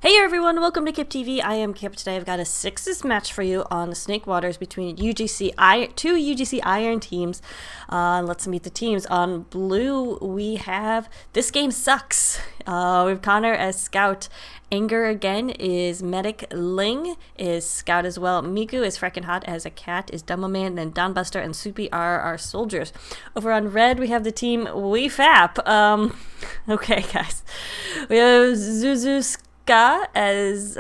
Hey everyone, welcome to Kip TV. I am Kip. Today I've got a sixes match for you on the Snakewaters between two UGC Iron teams. Let's meet the teams. On blue, we have This Game Sucks. We have Connor as Scout. Anger again is Medic. Ling is Scout as well. Miku is Freckin' Hot as a cat, is Dumbleman, then Donbuster and Soupy are our soldiers. Over on red, we have the team We Fap. Okay guys. We have Zuzu as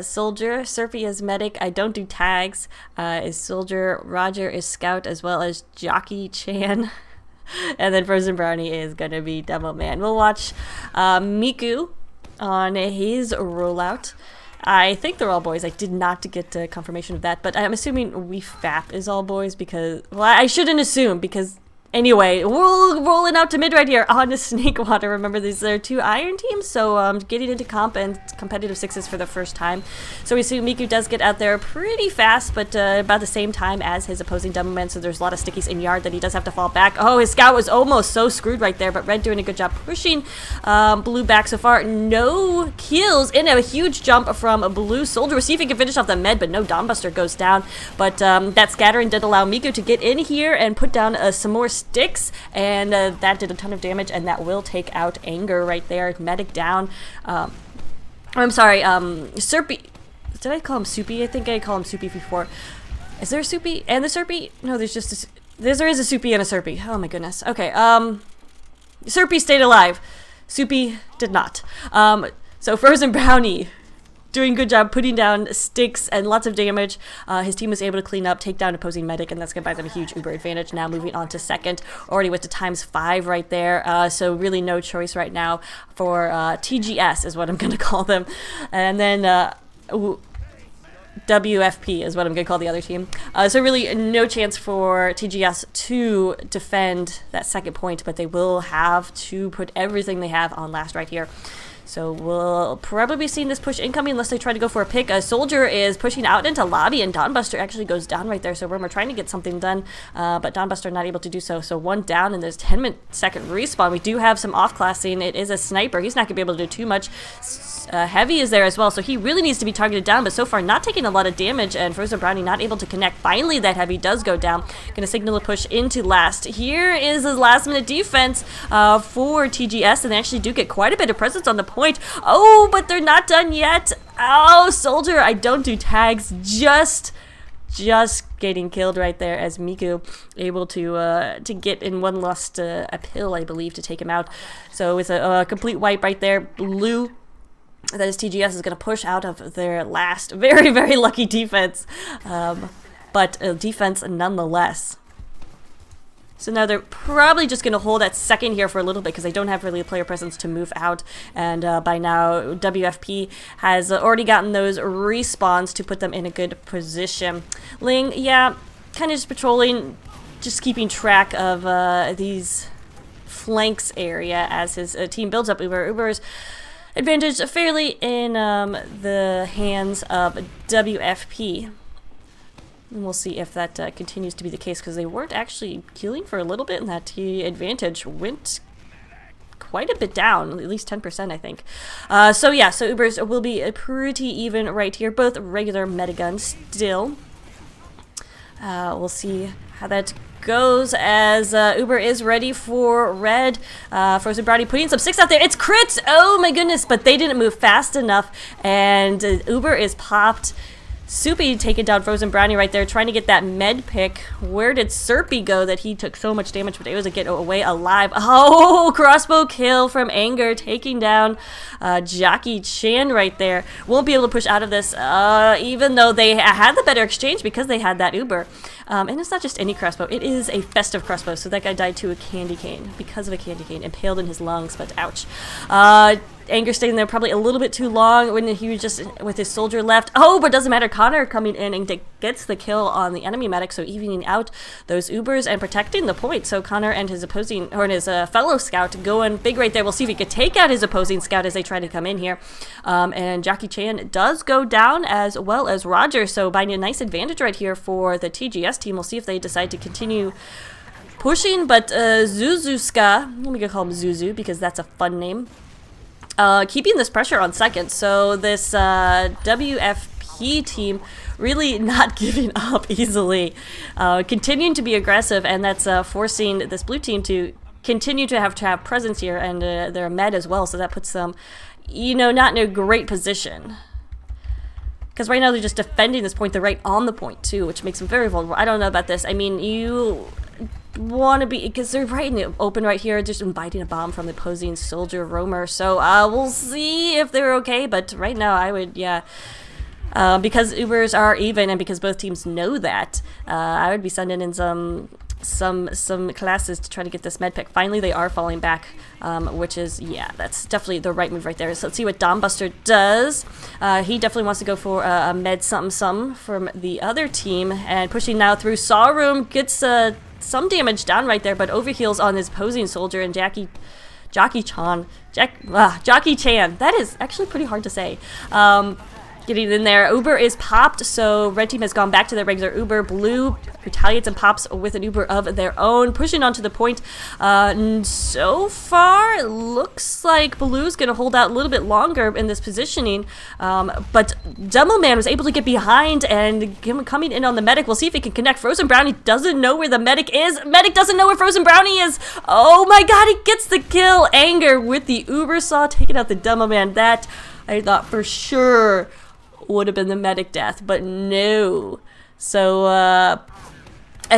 soldier, Serpy as medic, I don't do tags, is soldier, Roger is scout, as well as Jockey Chan, and then Frozen Brownie is gonna be Demo Man. We'll watch Miku on his rollout. I think they're all boys. I did not get confirmation of that, but I'm assuming We Fap is all boys because, well, I shouldn't assume because anyway, we're rolling out to mid right here on the Snakewater. Remember, these are two Iron teams, so getting into comp and competitive sixes for the first time. So we see Miku does get out there pretty fast, but about the same time as his opposing Dumbleman, so there's a lot of stickies in yard that he does have to fall back. Oh, his scout was almost so screwed right there, but red doing a good job pushing blue back so far. No kills in a huge jump from a blue soldier. We'll see if he can finish off the med, but no, Donbuster goes down. But that scattering did allow Miku to get in here and put down some more sticks, and that did a ton of damage, and that will take out Anger right there. Medic down. I'm sorry, Serpy. Did I call him Soupy? I think I called him Soupy before. Is there a Soupy and a Serpy? No, there's just a, there is a Soupy and a Serpy. Oh my goodness. Okay, Serpy stayed alive. Soupy did not. So Frozen Brownie doing a good job putting down sticks and lots of damage. His team was able to clean up, take down opposing medic, and that's going to buy them a huge Uber advantage. Now moving on to second, already with the ×5 right there. So really no choice right now for TGS is what I'm going to call them. And then WFP is what I'm going to call the other team. So really no chance for TGS to defend that second point, but they will have to put everything they have on last right here. So we'll probably be seeing this push incoming unless they try to go for a pick. A soldier is pushing out into lobby, and Donbuster actually goes down right there. So we're trying to get something done, but Donbuster not able to do so. So one down, and there's 10-second respawn. We do have some off-classing. It is a sniper. He's not going to be able to do too much. Heavy is there as well, so he really needs to be targeted down, but so far not taking a lot of damage, and Frozen Brownie not able to connect. Finally, that Heavy does go down. Gonna signal a push into last. Here is his last-minute defense for TGS, and they actually do get quite a bit of presence on the point. Oh, but they're not done yet. Oh, soldier, I don't do tags. Just getting killed right there as Miku able to get in one last a pill, I believe, to take him out. So with a complete wipe right there, blue. That is TGS is going to push out of their last very, very lucky defense, but defense nonetheless. So now they're probably just going to hold at second here for a little bit because they don't have really a player presence to move out. And by now, WFP has already gotten those respawns to put them in a good position. Ling, yeah, kind of just patrolling, just keeping track of these flanks area as his team builds up. Uber's advantage fairly in the hands of WFP. And we'll see if that continues to be the case because they weren't actually killing for a little bit, and that advantage went quite a bit down, at least 10%, I think. So yeah, so Ubers will be pretty even right here, both regular metaguns still. We'll see how that goes as Uber is ready for red. Frozen Brownie putting some sticks out there. It's crits! Oh my goodness, but they didn't move fast enough, and Uber is popped. Soupy taking down Frozen Brownie right there, trying to get that med pick. Where did Serpy go that he took so much damage, but able to get away alive? Oh, crossbow kill from Anger, taking down Jockey Chan right there. Won't be able to push out of this, even though they had the better exchange because they had that Uber. And it's not just any crossbow, it is a festive crossbow, so that guy died to a candy cane, because of a candy cane, impaled in his lungs, but ouch. Anger staying there probably a little bit too long when he was just with his soldier left. Oh, but doesn't matter. Connor coming in and gets the kill on the enemy medic, so evening out those Ubers and protecting the point. So Connor and his opposing, or his fellow scout going big right there. We'll see if he could take out his opposing scout as they try to come in here. And Jockey Chan does go down as well as Roger, so buying a nice advantage right here for the TGS team. We'll see if they decide to continue pushing, but Zuzuska, let me go call him Zuzu because that's a fun name. keeping this pressure on second. So this WFP team really not giving up easily, continuing to be aggressive, and that's forcing this blue team to continue to have presence here, and they're med as well, so that puts them, you know, not in a great position. Because right now they're just defending this point. They're right on the point too, which makes them very vulnerable. I don't know about this. I mean, you want to be, because they're right in the open right here, just inviting a bomb from the opposing soldier roamer. So we'll see if they're okay, but right now I would, yeah. Because Ubers are even, and because both teams know that, I would be sending in some classes to try to get this med pick. Finally, they are falling back, which is, yeah, that's definitely the right move right there. So let's see what Dombuster does. He definitely wants to go for a med something from the other team, and pushing now through Saw Room, gets some damage down right there, but overheals on his opposing soldier, and Jockey Chan. That is actually pretty hard to say. Getting in there. Uber is popped, so red team has gone back to their regular Uber. Blue retaliates and pops with an Uber of their own, pushing onto the point. So far, it looks like Blue's going to hold out a little bit longer in this positioning, but Demoman was able to get behind and coming in on the medic. We'll see if he can connect. Frozen Brownie doesn't know where the medic is. Medic doesn't know where Frozen Brownie is. Oh my god, he gets the kill. Anger with the Uber Saw, taking out the Demoman. That I thought for sure would have been the medic death, but no. So, I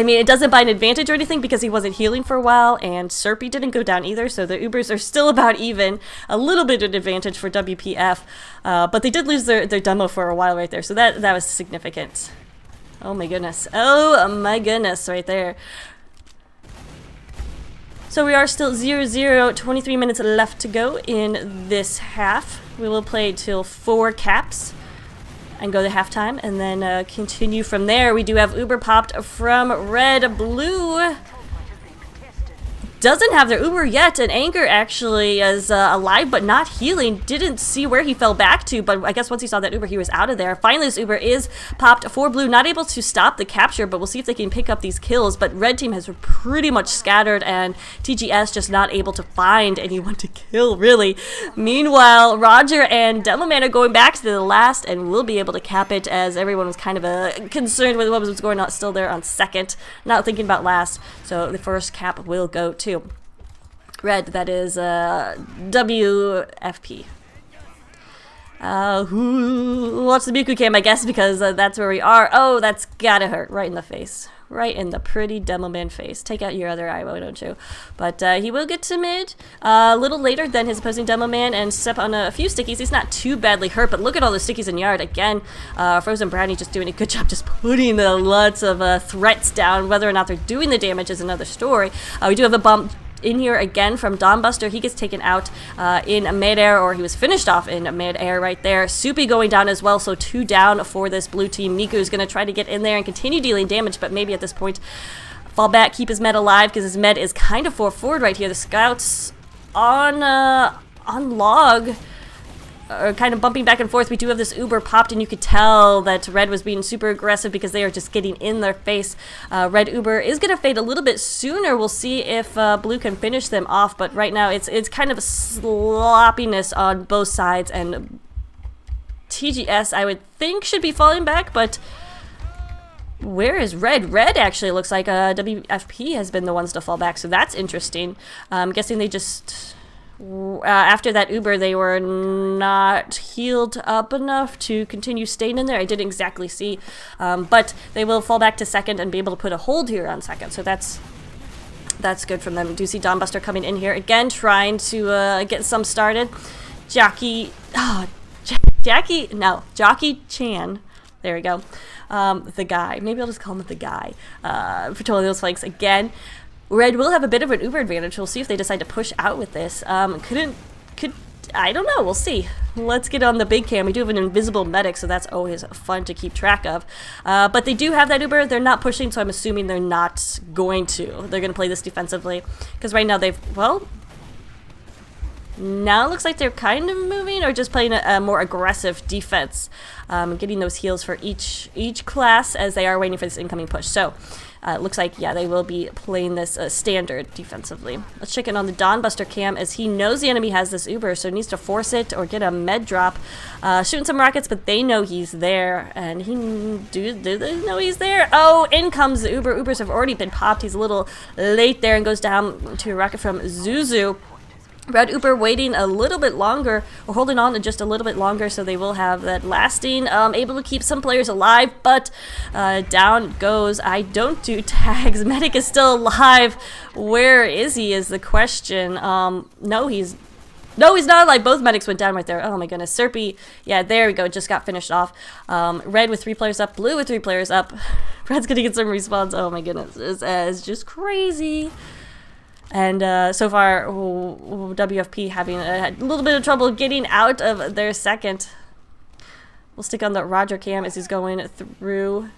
mean, it doesn't buy an advantage or anything because he wasn't healing for a while, and Serpy didn't go down either, so the Ubers are still about even. A little bit of advantage for WPF, but they did lose their demo for a while right there, so that was significant. Oh my goodness. Oh my goodness, right there. So we are still 0-0, 23 minutes left to go in this half. We will play till 4 caps and go to halftime, and then continue from there. We do have Uber popped from red. Blue doesn't have their Uber yet, and Anger actually is alive but not healing. Didn't see where he fell back to, but I guess once he saw that Uber, he was out of there. Finally, this Uber is popped for Blue, not able to stop the capture, but we'll see if they can pick up these kills. But red team has pretty much scattered, and TGS just not able to find anyone to kill, really. Meanwhile, Roger and Demoman are going back to the last, and will be able to cap it, as everyone was kind of concerned with what was going on still there on second, not thinking about last. So the first cap will go to red, that is WFP. Who wants the Miku cam, I guess, because that's where we are. Oh, that's gotta hurt. Right in the face. Right in the pretty Demoman face. Take out your other eye, why don't you? But he will get to mid a little later than his opposing Demoman and step on a few stickies. He's not too badly hurt, but look at all the stickies in yard. Again, Frozen Brownie just doing a good job just putting the lots of threats down. Whether or not they're doing the damage is another story. We do have a bump in here again from Dombuster. He gets taken out in mid-air, or he was finished off in mid-air right there. Soupy going down as well, so 2 down for this blue team. Miku is going to try to get in there and continue dealing damage, but maybe at this point fall back, keep his med alive, because his med is kind of forward right here. The scouts on log are kind of bumping back and forth. We do have this Uber popped, and you could tell that red was being super aggressive because they are just getting in their face. Red Uber is going to fade a little bit sooner. We'll see if blue can finish them off, but right now it's kind of a sloppiness on both sides, and TGS, I would think, should be falling back, but where is red? Red actually looks like WFP has been the ones to fall back, so that's interesting. I'm guessing they just after that Uber, they were not healed up enough to continue staying in there. I didn't exactly see, but they will fall back to second and be able to put a hold here on second, so that's good from them. We do see Dombuster coming in here again, trying to get some started. Jockey Chan, there we go. The guy, maybe I'll just call him the guy, for totally those flanks again. Red will have a bit of an Uber advantage. We'll see if they decide to push out with this. I don't know. We'll see. Let's get on the big cam. We do have an invisible medic, so that's always fun to keep track of. But they do have that Uber. They're not pushing, so I'm assuming they're not going to. They're going to play this defensively. Because right now now it looks like they're kind of moving or just playing a more aggressive defense. Getting those heals for each class as they are waiting for this incoming push. So It looks like, yeah, they will be playing this standard defensively. Let's check in on the Dawnbuster cam as he knows the enemy has this Uber, so he needs to force it or get a med drop. Shooting some rockets, but they know he's there. And do they know he's there? Oh, in comes the Uber. Ubers have already been popped. He's a little late there and goes down to a rocket from Zuzu. Red Uber waiting a little bit longer, or holding on just a little bit longer, so they will have that lasting, able to keep some players alive, but down goes. I don't do tags. Medic is still alive. Where is he is the question. No, he's not alive. Both medics went down right there. Oh my goodness. Serpy, yeah, there we go. Just got finished off. Red with 3 players up. Blue with 3 players up. Red's gonna get some respawns. Oh my goodness. It's just crazy. And so far, WFP having a little bit of trouble getting out of their second. We'll stick on the Roger cam as he's going through.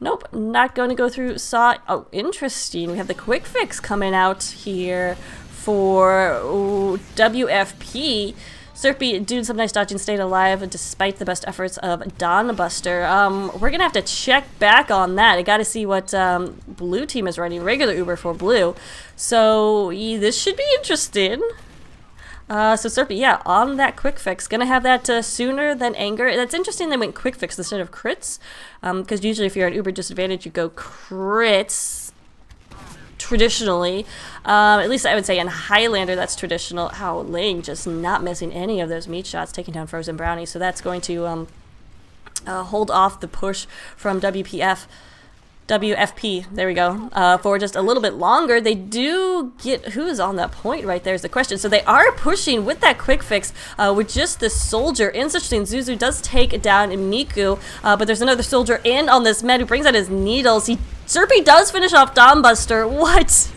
Nope, not going to go through. Oh, interesting. We have the quick fix coming out here for WFP. Serpy doing some nice dodging, stayed alive despite the best efforts of Dawnbuster. We're going to have to check back on that. I got to see what blue team is running. Regular Uber for blue. So this should be interesting. So Serpy, yeah, on that quick fix. Going to have that sooner than Anger. That's interesting they went quick fix instead of crits. Because usually if you're at Uber disadvantage, you go crits. Traditionally, at least I would say in Highlander that's traditional. How Ling just not missing any of those meat shots, taking down Frozen Brownie, so that's going to hold off the push from WFP, there we go, for just a little bit longer. They do get, who's on that point right there is the question. So they are pushing with that quick fix with just the soldier. Interesting, Zuzu does take down Miku, but there's another soldier in on this med who brings out his needles. Serpy does finish off Dawnbuster.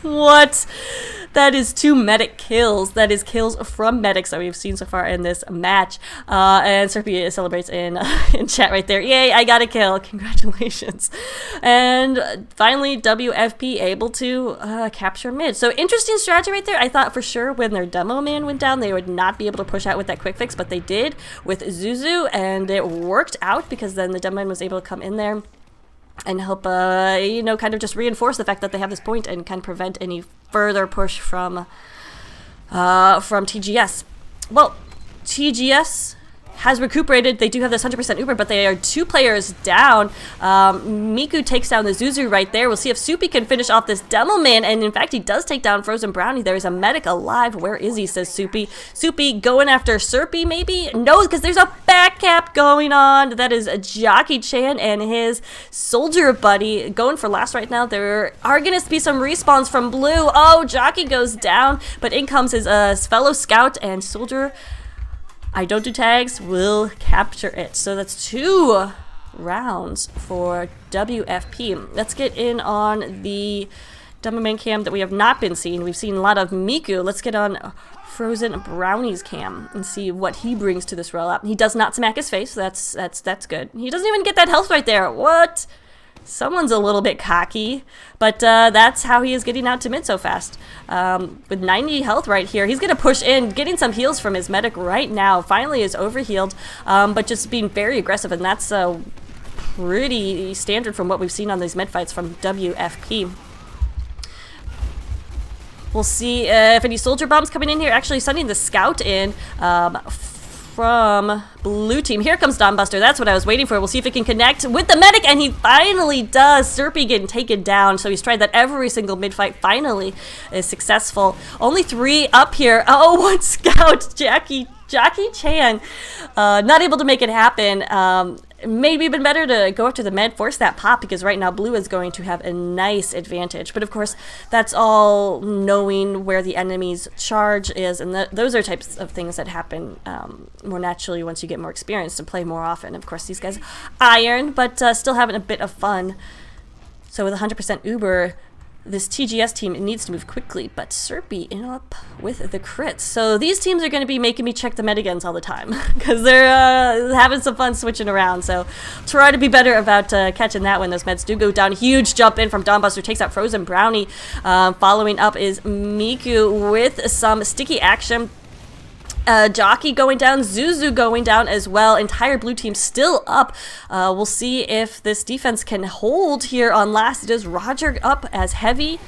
What? That is 2 medic kills. That is kills from medics that we've seen so far in this match. And Serpy celebrates in chat right there. Yay, I got a kill. Congratulations. And finally, WFP able to capture mid. So interesting strategy right there. I thought for sure when their demo man went down, they would not be able to push out with that quick fix, but they did with Zuzu, and it worked out because then the demo man was able to come in there and help, kind of just reinforce the fact that they have this point and kind of prevent any further push from TGS. Well, TGS has recuperated. They do have this 100% Uber, but they are 2 players down. Miku takes down the Zuzu right there. We'll see if Soupy can finish off this demo man, and in fact, he does take down Frozen Brownie. There is a medic alive. Where is he, says Soupy. Soupy going after Serpy, maybe? No, because there's a back cap going on. That is Jockey Chan and his soldier buddy going for last right now. There are going to be some respawns from blue. Oh, Jockey goes down, but in comes his fellow scout and soldier. I don't do tags, will capture it. So that's 2 rounds for WFP. Let's get in on the demo main cam that we have not been seeing. We've seen a lot of Miku. Let's get on Frozen Brownie's cam and see what he brings to this rollout. He does not smack his face. That's good. He doesn't even get that health right there. What? Someone's a little bit cocky, but that's how he is getting out to mid so fast. With 90 health right here, he's going to push in, getting some heals from his medic right now. Finally is overhealed, but just being very aggressive, and that's pretty standard from what we've seen on these mid fights from WFP. We'll see if any soldier bombs coming in here. Actually sending the scout in from blue team. Here comes Dawnbuster. That's what I was waiting for. We'll see if he can connect with the medic, and he finally does. Serpy getting taken down. So he's tried that every single mid-fight. Finally is successful. Only 3 up here. Oh, 1 scout. Jockey Chan. Not able to make it happen. Maybe been better to go after the med, force that pop, because right now blue is going to have a nice advantage. But of course, that's all knowing where the enemy's charge is, and those are types of things that happen more naturally once you get more experience and play more often. Of course, these guys iron, but still having a bit of fun. So with 100% Uber, this TGS team needs to move quickly, but Serpy in up with the crits. So these teams are going to be making me check the metagens all the time because they're having some fun switching around. So try to be better about catching that when those meds do go down. Huge jump in from Dawnbuster, takes out Frozen Brownie. Following up is Miku with some sticky action. Jockey going down, Zuzu going down as well. Entire blue team still up. We'll see if this defense can hold here on last. It is Roger up as heavy.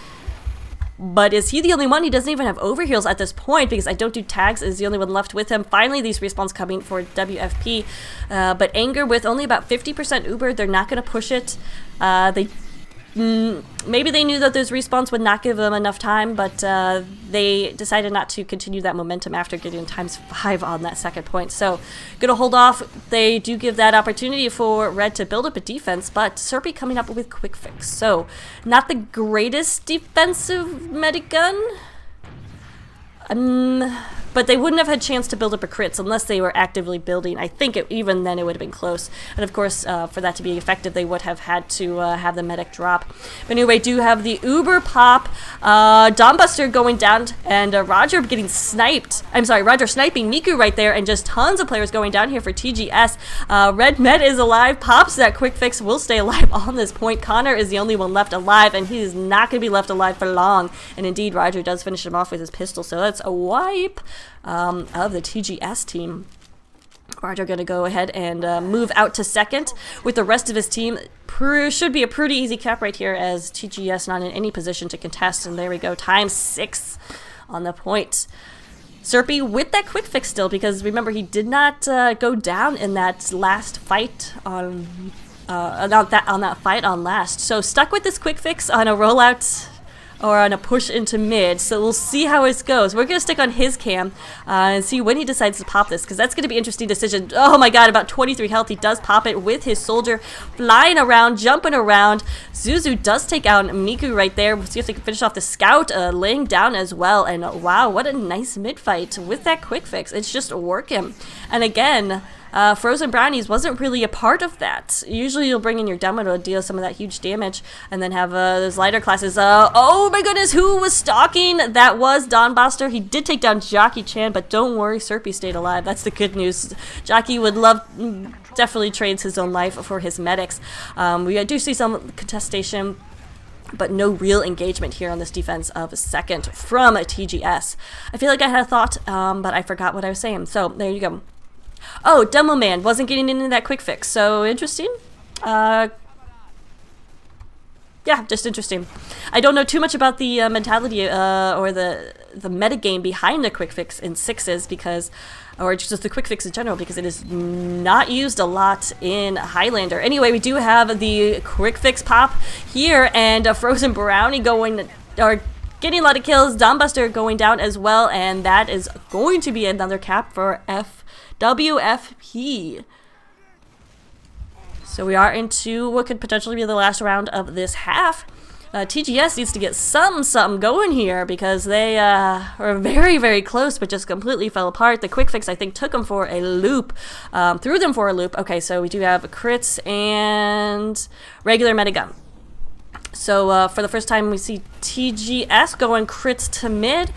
But is he the only one? He doesn't even have overheals at this point because I don't do tags is the only one left with him. Finally, these respawns coming for WFP. But Anger with only about 50% Uber. They're not going to push it. Maybe they knew that those respawns would not give them enough time, but they decided not to continue that momentum after getting ×5 on that second point. So, gonna hold off. They do give that opportunity for Red to build up a defense, but Serpy coming up with quick fix. So, not the greatest defensive medic gun. But they wouldn't have had a chance to build up a crits unless they were actively building. I think even then it would have been close. And of course, for that to be effective, they would have had to have the medic drop. But anyway, do have the Uber pop. Dawnbuster going down and Roger getting sniped. I'm sorry, Roger sniping Miku right there, and just tons of players going down here for TGS. Red Med is alive, pops that quick fix, will stay alive on this point. Connor is the only one left alive, and he is not going to be left alive for long. And indeed, Roger does finish him off with his pistol, so that's a wipe of the TGS team. Roger going to go ahead and move out to second with the rest of his team. Should be a pretty easy cap right here as TGS not in any position to contest. And there we go, ×6 on the point. Serpy with that quick fix still, because remember he did not go down in that last fight on that fight on last. So stuck with this quick fix on a rollout or on a push into mid, so we'll see how it goes. We're going to stick on his cam and see when he decides to pop this, because that's going to be an interesting decision. Oh my god, about 23 health. He does pop it with his soldier flying around, jumping around. Zuzu does take out Miku right there. We'll see if they can finish off the scout, laying down as well. And wow, what a nice mid fight with that quick fix. It's just working. And again, Frozen Brownies wasn't really a part of that. Usually you'll bring in your demo to deal some of that huge damage and then have those lighter classes. Oh my goodness, who was stalking? That was Dawnbuster. He did take down Jockey Chan, but don't worry, Serpy stayed alive. That's the good news. Jockey would definitely trades his own life for his medics. We do see some contestation, but no real engagement here on this defense of second from TGS. I feel like I had a thought, but I forgot what I was saying. So there you go. Oh, Demo Man wasn't getting into that quick fix, so interesting. Yeah, just interesting. I don't know too much about the mentality or the metagame behind the quick fix in sixes, because, or just the quick fix in general, because it is not used a lot in Highlander. Anyway, we do have the quick fix pop here, and Frozen Brownie getting a lot of kills. Dawnbuster going down as well, and that is going to be another cap for WFP. So we are into what could potentially be the last round of this half. TGS needs to get something going here, because they were very, very close, but just completely fell apart. The quick fix, I think, took them for a loop, threw them for a loop. Okay, so we do have crits and regular metagun. So for the first time, we see TGS going crits to mid.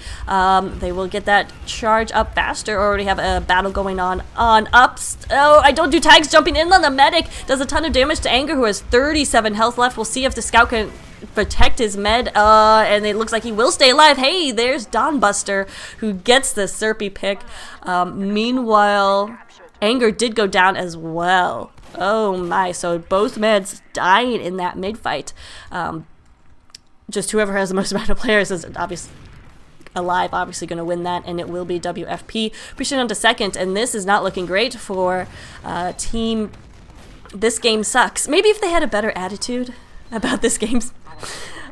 They will get that charge up faster. Already have a battle going on ups. Oh, I don't do tags. Jumping in on the medic does a ton of damage to Anger, who has 37 health left. We'll see if the scout can protect his med, and it looks like he will stay alive. Hey, there's Dawnbuster, who gets the Serpy pick. Meanwhile, Anger did go down as well. Oh my, so both meds dying in that mid fight. Just whoever has the most amount of players is obviously alive, obviously going to win that, and it will be WFP pushing on to second. And this is not looking great for team. This game sucks. Maybe if they had a better attitude about this game,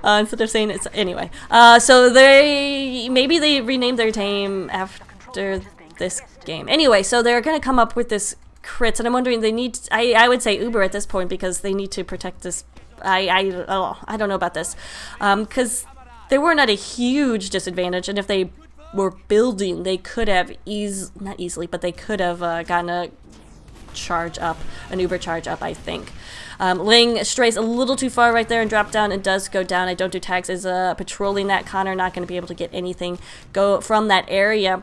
instead of saying it's anyway. So maybe they renamed their team after this game. Anyway, so they're going to come up with this crits, and I'm wondering, they need, I would say Uber at this point, because they need to protect this. I don't know about this, because they weren't at a huge disadvantage, and if they were building, they could have not easily, but they could have gotten a charge up, an Uber charge up, I think. Ling strays a little too far right there and dropped down and does go down. I don't do tags, is patrolling that. Connor not going to be able to get anything go from that area.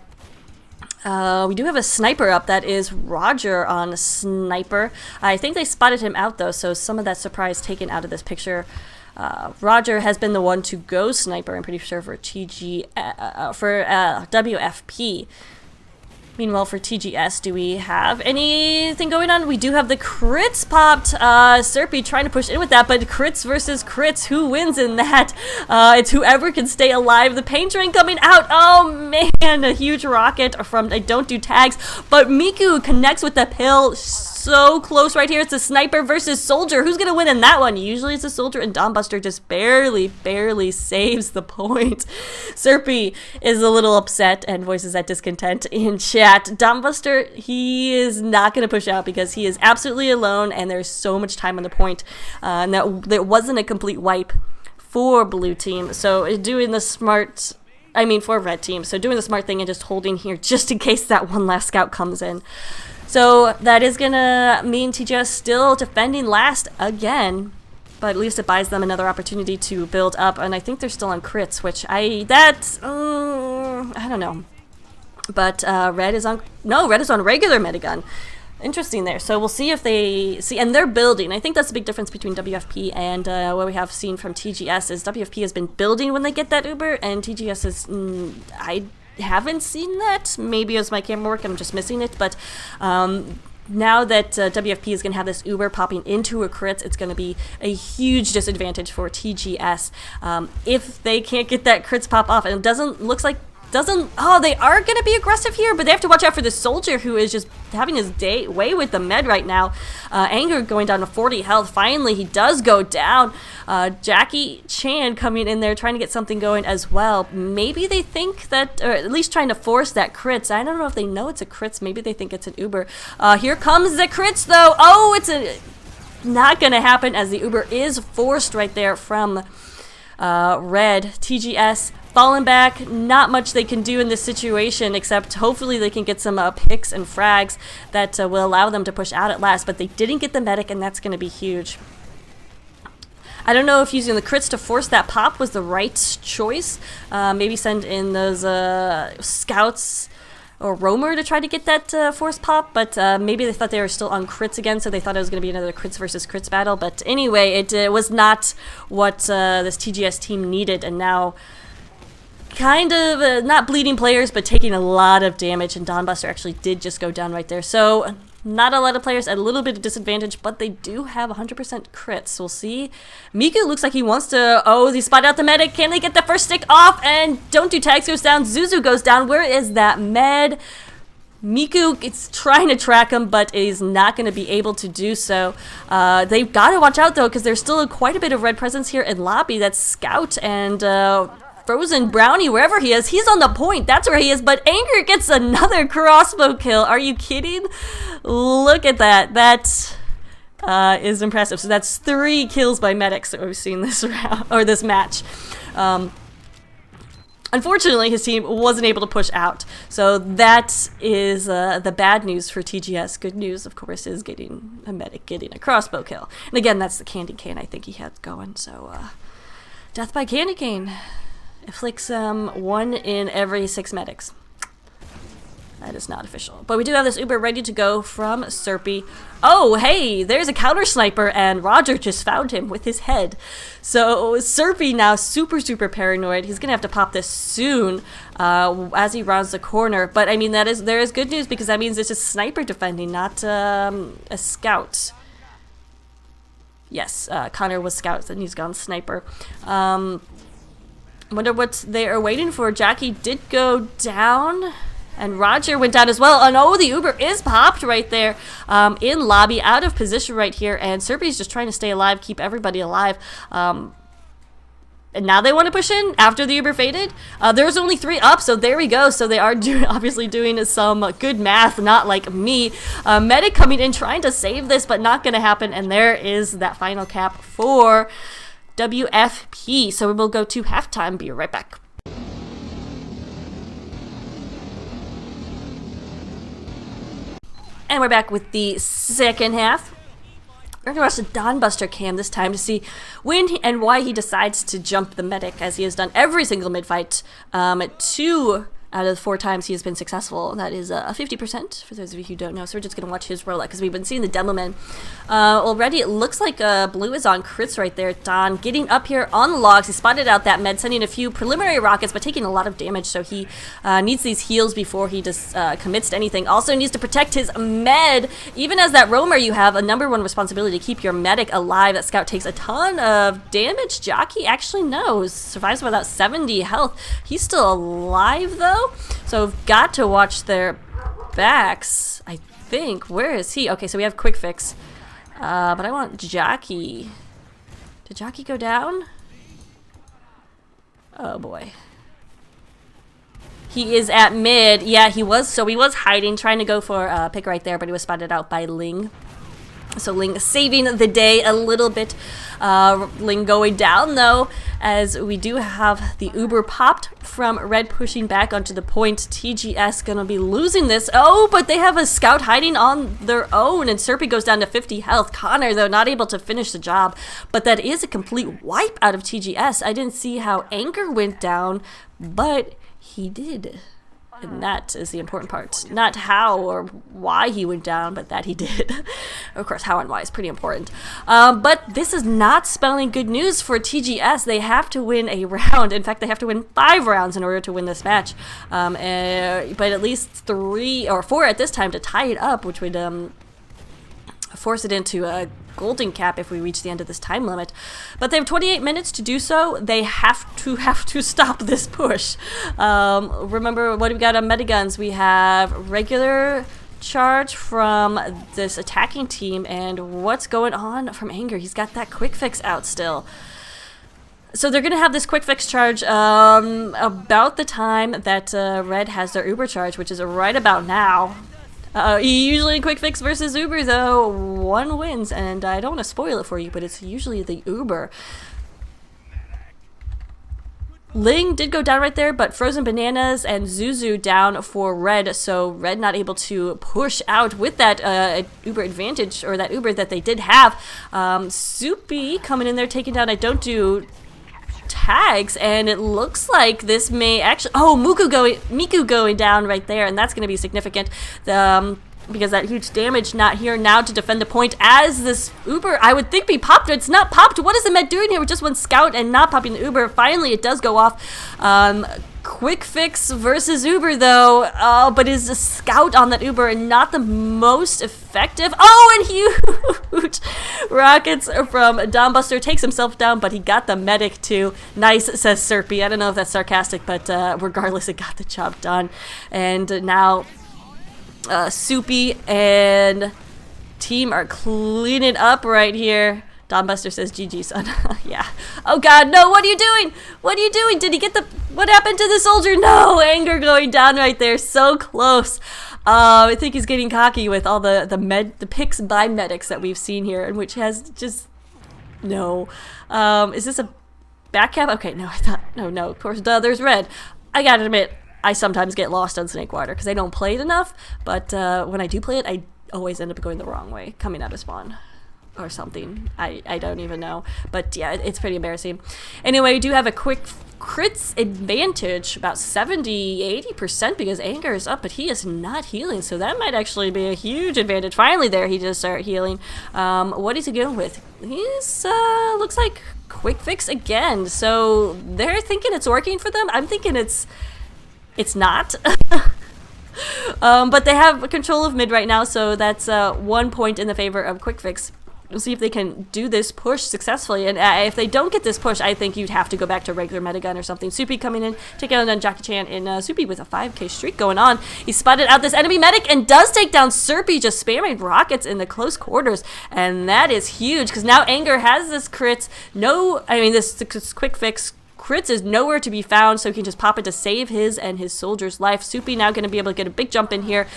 We do have a sniper up. That is Roger on sniper. I think they spotted him out though, so some of that surprise taken out of this picture. Roger has been the one to go sniper, I'm pretty sure, for WFP. Meanwhile, for TGS, do we have anything going on? We do have the crits popped. Serpy trying to push in with that, but crits versus crits. Who wins in that? It's whoever can stay alive. The pain train coming out. Oh, man. A huge rocket from Don't Do Tags. But Miku connects with the pill. So close right here. It's a sniper versus soldier. Who's going to win in that one? Usually it's a soldier, and Dawnbuster just barely saves the point. Serpy is a little upset and voices that discontent in chat. Dawnbuster, he is not going to push out because he is absolutely alone, and there's so much time on the point. And that wasn't a complete wipe for blue team. So doing the smart... for red team. So doing the smart thing and just holding here just in case that one last scout comes in. So that is going to mean TGS still defending last again, but at least it buys them another opportunity to build up, and I think they're still on crits, which I don't know. But red is on regular Medigun. Interesting there. So we'll see if they see, and they're building. I think that's the big difference between WFP and what we have seen from TGS is WFP has been building when they get that Uber, and TGS is, I haven't seen that. Maybe it was my camera work, I'm just missing it, but now that WFP is going to have this Uber popping into a crits, it's going to be a huge disadvantage for TGS if they can't get that crits pop off. And it they are going to be aggressive here, but they have to watch out for the soldier who is just having his way with the med right now. Anger going down to 40 health. Finally, he does go down. Jackie Chan coming in there trying to get something going as well. Maybe they think that, or at least trying to force that crits. I don't know if they know it's a crits. Maybe they think it's an Uber. Here comes the crits though. Oh, it's not going to happen as the Uber is forced right there from red. TGS falling back, not much they can do in this situation except hopefully they can get some picks and frags that will allow them to push out at last, but they didn't get the medic, and that's going to be huge. I don't know if using the crits to force that pop was the right choice. Maybe send in those scouts or roamer to try to get that force pop, but maybe they thought they were still on crits again, so they thought it was going to be another crits versus crits battle. But anyway, it was not what this TGS team needed, and now kind of not bleeding players, but taking a lot of damage, and Dawnbuster actually did just go down right there. So not a lot of players at a little bit of disadvantage, but they do have 100% crits. We'll see. Miku looks like he wants to... Oh, he spotted out the medic. Can they get the first stick off? And Don't Do Tags goes down. Zuzu goes down. Where is that med? Miku is trying to track him, but is not going to be able to do so. They've got to watch out, though, because there's still quite a bit of red presence here in lobby. That's Scout and... Frozen Brownie, wherever he is, he's on the point. That's where he is. But Anger gets another crossbow kill. Are you kidding? Look at that. That is impressive. So that's 3 kills by medics that we've seen this round or this match. Unfortunately, his team wasn't able to push out. So that is the bad news for TGS. Good news, of course, is getting a medic getting a crossbow kill. And again, that's the candy cane I think he had going. So death by candy cane. Afflicts 1 in every 6 medics. That is not official. But we do have this Uber ready to go from Serpy. Oh, hey, there's a counter sniper, and Roger just found him with his head. So Serpy now super paranoid. He's going to have to pop this soon as he rounds the corner. But, I mean, there is good news because that means it's a sniper defending, not a scout. Yes, Connor was scout, and he's gone sniper. Wonder what they are waiting for. Jackie did go down, and Roger went down as well. And oh, the Uber is popped right there in lobby, out of position right here. And Serpy's just trying to stay alive, keep everybody alive. And now they want to push in after the Uber faded. There's only 3 up, so there we go. So they are obviously doing some good math, not like me. Medic coming in, trying to save this, but not going to happen. And there is that final cap for WFP. So we will go to halftime. Be right back. And we're back with the second half. We're going to watch the Dawnbuster cam this time to see when and why he decides to jump the medic, as he has done every single mid-fight, to out of the 4 times he has been successful. That is a 50% for those of you who don't know. So we're just going to watch his rollout because we've been seeing the demo man. Already it looks like Blue is on crits right there. Don getting up here on the logs. He spotted out that med, sending a few preliminary rockets, but taking a lot of damage. So he needs these heals before he just commits to anything. Also needs to protect his med. Even as that roamer, you have a #1 responsibility to keep your medic alive. That scout takes a ton of damage. Jockey actually knows. Survives with about 70 health. He's still alive though. So we've got to watch their backs, I think. Where is he? Okay, so we have quick fix. But I want Jockey. Did Jockey go down? Oh boy. He is at mid. Yeah, he was. So he was hiding, trying to go for a pick right there, but he was spotted out by Ling. So Ling saving the day a little bit. Ling going down though, as we do have the Uber popped from Red pushing back onto the point. TGS gonna be losing this. Oh, but they have a scout hiding on their own, and Serpy goes down to 50 health. Connor though not able to finish the job, but that is a complete wipe out of TGS. I didn't see how Anger went down, but he did. And that is the important part. Not how or why he went down, but that he did. Of course, how and why is pretty important. But this is not spelling good news for TGS. They have to win a round. In fact, they have to win 5 rounds in order to win this match. But at least 3 or 4 at this time to tie it up, which would force it into a golden cap if we reach the end of this time limit. But they have 28 minutes to do so. They have to stop this push. Remember what we got on metiguns. We have regular charge from this attacking team, and what's going on from Anger? He's got that quick fix out still. So they're going to have this quick fix charge about the time that Red has their Uber charge, which is right about now. Usually quick fix versus Uber though, 1 wins, and I don't want to spoil it for you, but it's usually the Uber. Ling did go down right there, but Frozen Bananas and Zuzu down for Red, so Red not able to push out with that Uber advantage, or that Uber that they did have. Soupy coming in there, taking down I don't do tags, and it looks like this may actually Miku going down right there, and that's going to be significant because that huge damage not here now to defend the point as this Uber I would think be popped. It's not popped. What is the med doing here with just 1 scout and not popping the Uber? Finally it does go off. Quick fix versus Uber though, but is a scout on that Uber and not the most effective. Oh, and huge rockets from Dawnbuster takes himself down, but he got the medic too. Nice, says Serpy. I don't know if that's sarcastic, but regardless, it got the job done. And now Soupy and team are cleaning up right here. Dawnbuster says GG, son. Yeah. Oh god, no, what are you doing? What are you doing? Did he get the... What happened to the soldier? No, Anger going down right there. So close. I think he's getting cocky with all the picks by medics that we've seen here, and which has just... No. Is this a back cap? Okay, no, I thought... No, of course, there's Red. I gotta admit, I sometimes get lost on Snakewater because I don't play it enough, but when I do play it, I always end up going the wrong way, coming out of spawn. Or something. I don't even know. But yeah, it's pretty embarrassing. Anyway, we do have a quick crits advantage, about 70-80%, because Anger is up, but he is not healing. So that might actually be a huge advantage. Finally there, he just started healing. What is he going with? He's, looks like quick fix again. So they're thinking it's working for them. I'm thinking it's not. But they have control of mid right now, so that's 1 point in the favor of quick fix. We'll see if they can do this push successfully, and if they don't get this push, I think you'd have to go back to regular metagun or something. Soupy coming in, taking on Jackie Chan, and Soupy with a 5k streak going on. He spotted out this enemy medic and does take down Serpy, just spamming rockets in the close quarters, and that is huge, because now Anger has this crits. This quick fix crits is nowhere to be found, so he can just pop it to save his and his soldier's life. Soupy now going to be able to get a big jump in here.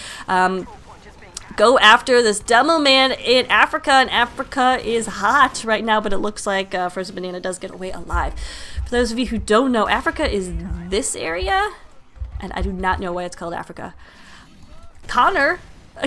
Go after this demo man in Africa, and Africa is hot right now, but it looks like Frozen Banana does get away alive. For those of you who don't know, Africa is this area, and I do not know why it's called Africa. Connor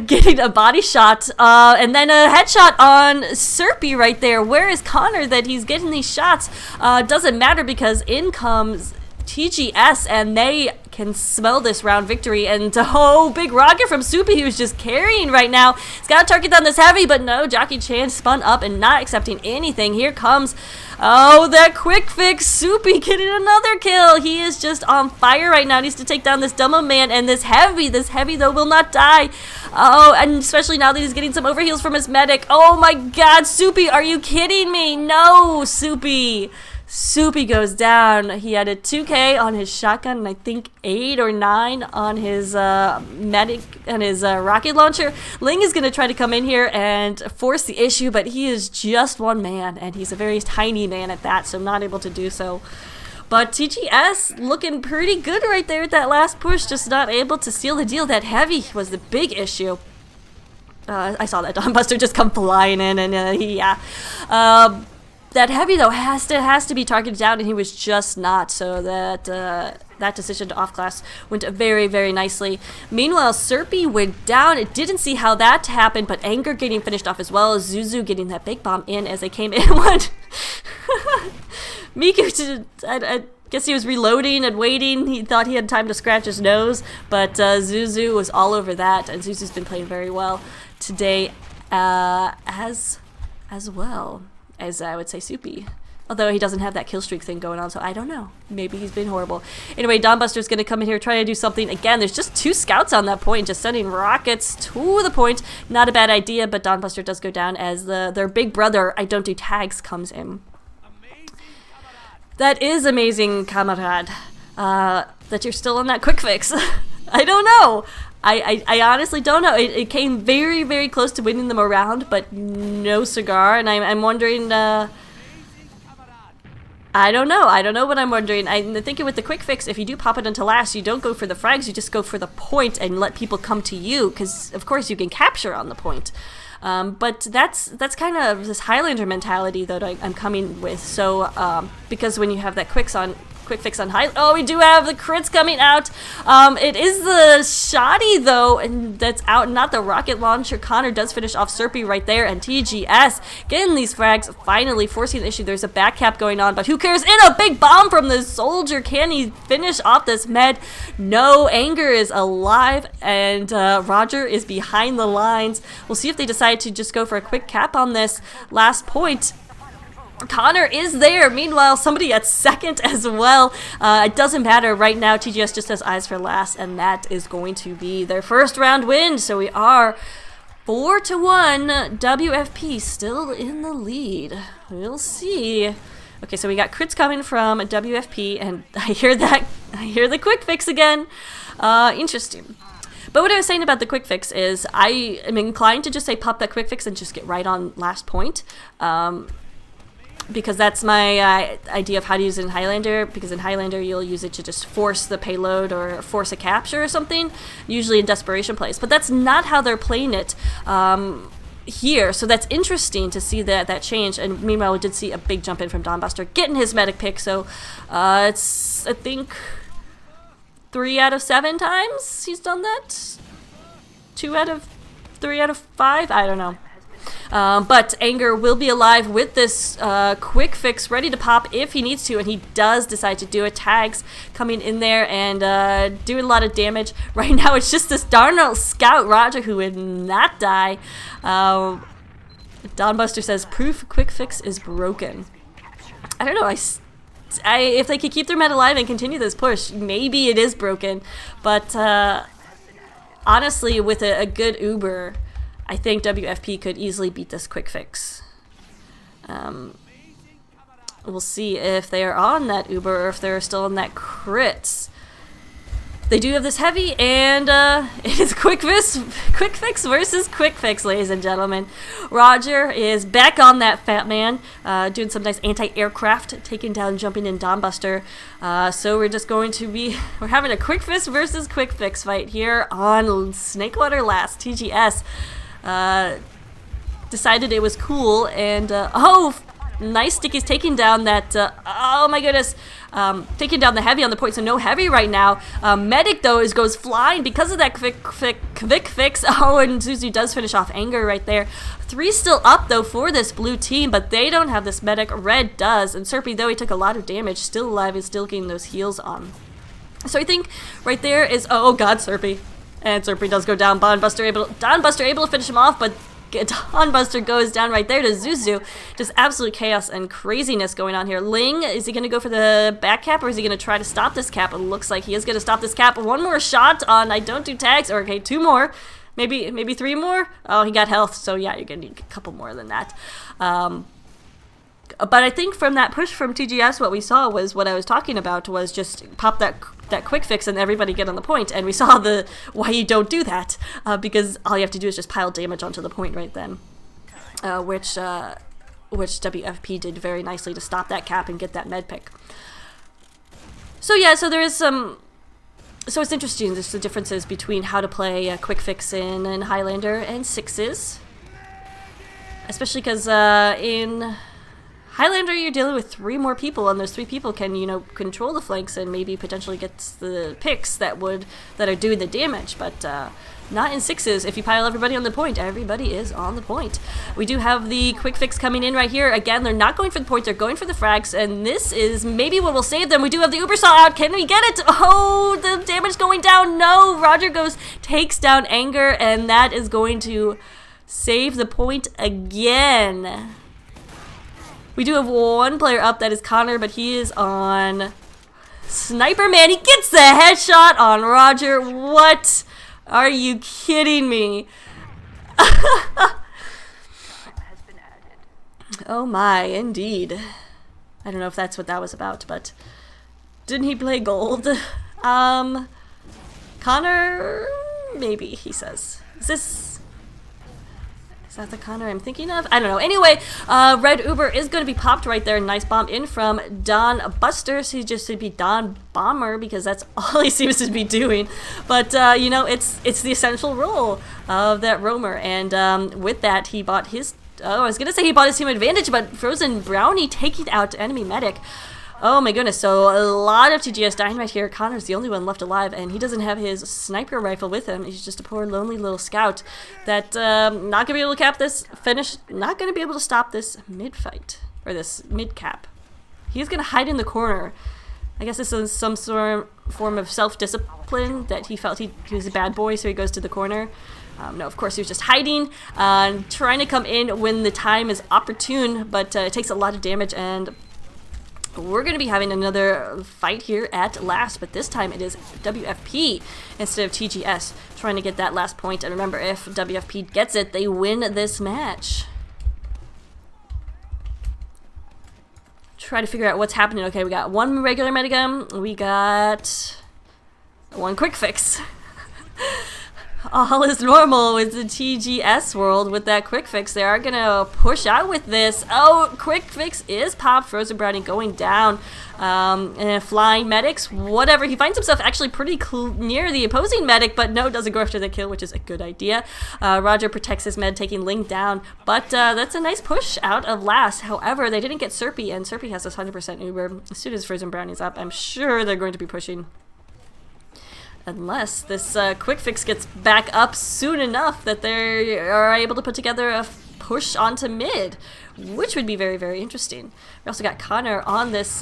getting a body shot, and then a headshot on Serpy right there. Where is Connor that he's getting these shots? Doesn't matter, because in comes TGS, and they can smell this round victory. And oh, big rocket from Soupy, who's just carrying right now. He's got to target down this heavy, but no, Jockey Chan spun up and not accepting anything. Here comes, oh, that quick fix. Soupy getting another kill. He is just on fire right now. Needs to take down this Dumbo Man, and this heavy though will not die. Oh, and especially now that he's getting some overheals from his medic. Oh my god, Soupy, are you kidding me? No, Soupy. Soupy goes down. He had a 2K on his shotgun and I think 8 or 9 on his medic and his rocket launcher. Ling is going to try to come in here and force the issue, but he is just one man and he's a very tiny man at that, so not able to do so. But TGS looking pretty good right there at that last push, just not able to seal the deal. That heavy was the big issue. I saw that Dawnbuster just come flying in, and yeah. That heavy though has to be targeted down, and he was just not. So that that decision to off class went very, very nicely. Meanwhile, Serpy went down. It didn't see how that happened, but Anger getting finished off as well as Zuzu getting that big bomb in as they came in. Miku, I guess he was reloading and waiting. He thought he had time to scratch his nose, but Zuzu was all over that, and Zuzu's been playing very well today as well as I would say Soupy. Although he doesn't have that kill streak thing going on, so I don't know. Maybe he's been horrible. Anyway, Dawnbuster's going to come in here, try to do something. Again, there's just 2 scouts on that point, just sending rockets to the point. Not a bad idea, but Dawnbuster does go down as their big brother, I don't do tags, comes in. That is amazing, Kamarad. That you're still on that quick fix. I don't know. I honestly don't know. It came very, very close to winning them around, but no cigar. And I'm wondering, I don't know. I don't know what I'm wondering. I'm thinking with the quick fix, if you do pop it into last, you don't go for the frags, you just go for the point and let people come to you, because of course you can capture on the point. But that's kind of this Highlander mentality that I'm coming with. So because when you have that quick fix on high, oh, we do have the crits coming out. It is the shoddy though, and that's out, not the rocket launcher. Connor does finish off Serpy right there, and TGS getting these frags, finally forcing the issue. There's a back cap going on, but who cares? In a big bomb from the soldier. Can he finish off this med? No. Anger is alive, and Roger is behind the lines. We'll see if they decide to just go for a quick cap on this last point. Connor is there. Meanwhile, somebody at second as well. It doesn't matter right now. TGS just has eyes for last, and that is going to be their first round win. So we are 4-1. WFP still in the lead. We'll see. Okay, so we got crits coming from WFP, and I hear the quick fix again. Interesting. But what I was saying about the quick fix is I am inclined to just say pop that quick fix and just get right on last point. Because that's my idea of how to use it in Highlander, because in Highlander you'll use it to just force the payload or force a capture or something, usually in desperation plays. But that's not how they're playing it here, so that's interesting to see that change. And meanwhile, we did see a big jump in from Dawnbuster, getting his medic pick, so it's, I think, 3 out of 7 times he's done that? 3 out of 5? I don't know. But Anger will be alive with this quick fix, ready to pop if he needs to, and he does decide to do it. Tags coming in there and doing a lot of damage. Right now it's just this darn old scout, Roger, who would not die. Dawnbuster says, proof quick fix is broken. I don't know, if they could keep their med alive and continue this push, maybe it is broken. But honestly, with a good Uber, I think WFP could easily beat this quick fix. We'll see if they are on that Uber or if they're still on that crits. They do have this heavy, and it is quick fix versus quick fix, ladies and gentlemen. Roger is back on that fat man, doing some nice anti-aircraft, taking down, jumping in Dawnbuster. So we're just going to we're having a quick fix versus quick fix fight here on Snakewater last. TGS decided it was cool, and oh, nice stickies taking down that, oh my goodness, taking down the heavy on the point, so no heavy right now. Medic though goes flying because of that quick fix. Oh, and Zuzu does finish off Anger right there. 3 still up though for this blue team, but they don't have this medic. Red does, and Serpy, though he took a lot of damage, still alive and still getting those heals on. So I think right there is, oh god, Serpy. And Serpy does go down. Dawnbuster able to finish him off, but Dawnbuster goes down right there to Zuzu. Just absolute chaos and craziness going on here. Ling, is he going to go for the back cap, or is he going to try to stop this cap? It looks like he is going to stop this cap. One more shot on I don't do tags, or okay, 2 more. Maybe 3 more? Oh, he got health, so yeah, you're going to need a couple more than that. But I think from that push from TGS, what we saw was what I was talking about was just pop that quick fix and everybody get on the point. And we saw the why you don't do that, because all you have to do is just pile damage onto the point right then, which WFP did very nicely to stop that cap and get that med pick. So yeah, so there is some. So it's interesting, just the differences between how to play a quick fix in Highlander and Sixes, especially because in Highlander, you're dealing with 3 more people, and those 3 people can, you know, control the flanks and maybe potentially get the picks that are doing the damage. But not in Sixes. If you pile everybody on the point, everybody is on the point. We do have the quick fix coming in right here. Again, they're not going for the point; they're going for the frags, and this is maybe what will save them. We do have the Uber Saw out. Can we get it? Oh, the damage going down. No, Roger takes down Anger, and that is going to save the point again. We do have 1 player up, that is Connor, but he is on Sniper Man. He gets the headshot on Roger. What? Are you kidding me? Oh my, indeed. I don't know if that's what that was about, but didn't he play gold? Connor, maybe, he says. Is that the Connor I'm thinking of? I don't know. Anyway, Red Uber is going to be popped right there. Nice bomb in from Don Buster. So he just should be Don Bomber because that's all he seems to be doing. But, you know, it's the essential role of that roamer. And with that, he bought his... Oh, I was going to say he bought his team advantage, but Frozen Brownie taking out enemy medic. Oh my goodness, so a lot of TGS dying right here. Connor's the only one left alive, and he doesn't have his sniper rifle with him. He's just a poor, lonely little scout that not going to be able to cap this finish, not going to be able to stop this mid-fight, or this mid-cap. He's going to hide in the corner. I guess this is some form of self-discipline that he felt he was a bad boy, so he goes to the corner. No, of course, he was just hiding, trying to come in when the time is opportune, but it takes a lot of damage, and we're going to be having another fight here at last, but this time it is WFP instead of TGS trying to get that last point. And remember, if WFP gets it, they win this match. Try to figure out what's happening. Okay, we got 1 regular metagun, we got 1 quick fix. All is normal with the TGS world with that quick fix. They are going to push out with this. Oh, quick fix is popped. Frozen Brownie going down. And flying medics, whatever. He finds himself actually pretty near the opposing medic, but no, doesn't go after the kill, which is a good idea. Roger protects his med, taking Ling down. But that's a nice push out of last. However, they didn't get Serpy, and Serpy has this 100% Uber. As soon as Frozen Brownie's up, I'm sure they're going to be pushing. Unless this quick fix gets back up soon enough that they are able to put together a push onto mid, which would be very, very interesting. We also got Connor on this